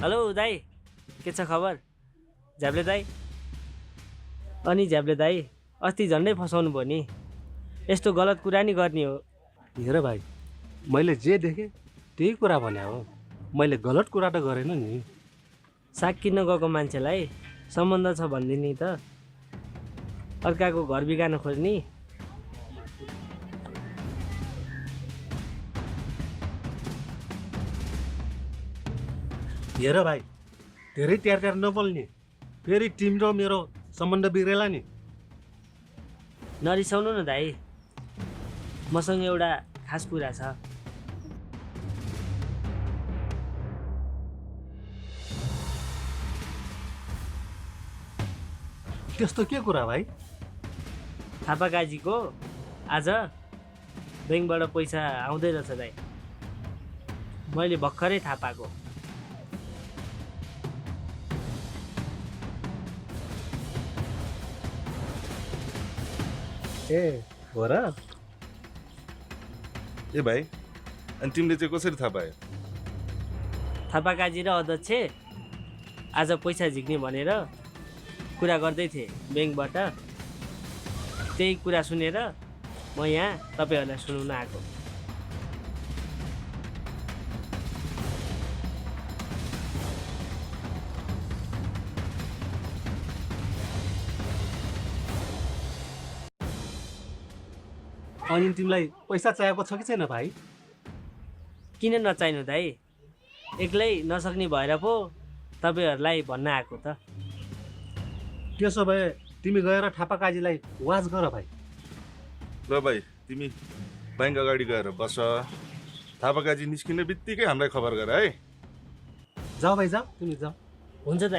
Hello दाई, के छ खबर? झ्याब्ले दाई। अनि झ्याब्ले दाई, अस्ति झन्डै फसाउनु भयो नि। यस्तो गलत कुरा नि गर्ने हो। हेर भाइ, मैले जे देखेँ त्यही कुरा भने हो। मैले गलत कुरा त गरेन नि। साग किन्न गएको मान्छेलाई सम्बन्ध छ भनिदिने त, अर्काको घर बिगार्न खोज्ने। हेर भाइ, धेरै ट्यार नबोल्ने, फेरि टिम र मेरो सम्बन्ध बिग्रेला नि। नरिसाउनु न दाई, मसँग एउटा खास कुरा छ। त्यस्तो के कुरा भाइ? थापा काजीको आज ब्याङ्कबाट पैसा आउँदै रहेछ दाई। मैले भर्खरै थाहा पाएको। ए हो र? ए भाइ, अनि तिमीले चाहिँ कसरी थाहा पायो? थापा काजी र अध्यक्ष आज पैसा झिक्ने भनेर कुरा गर्दै थिए ब्याङ्कबाट। त्यही कुरा सुनेर म यहाँ तपाईँहरूलाई सुनाउन आएको। अनि तिमीलाई पैसा चाहिएको छ कि छैन भाइ? किन नचाहिनु दाई, एक्लै नसक्ने भएर पो तपाईँहरूलाई भन्न आएको त। त्यसो भए तिमी गएर थापा काजीलाई वाच गर भाइ। ल भाइ, तिमी ब्याङ्क अगाडि गएर बस। थापाकाजी निस्किने बित्तिकै हामीलाई खबर गर है। जाऊ भाइ जाऊ, तिमी जाऊ। हुन्छ दाई।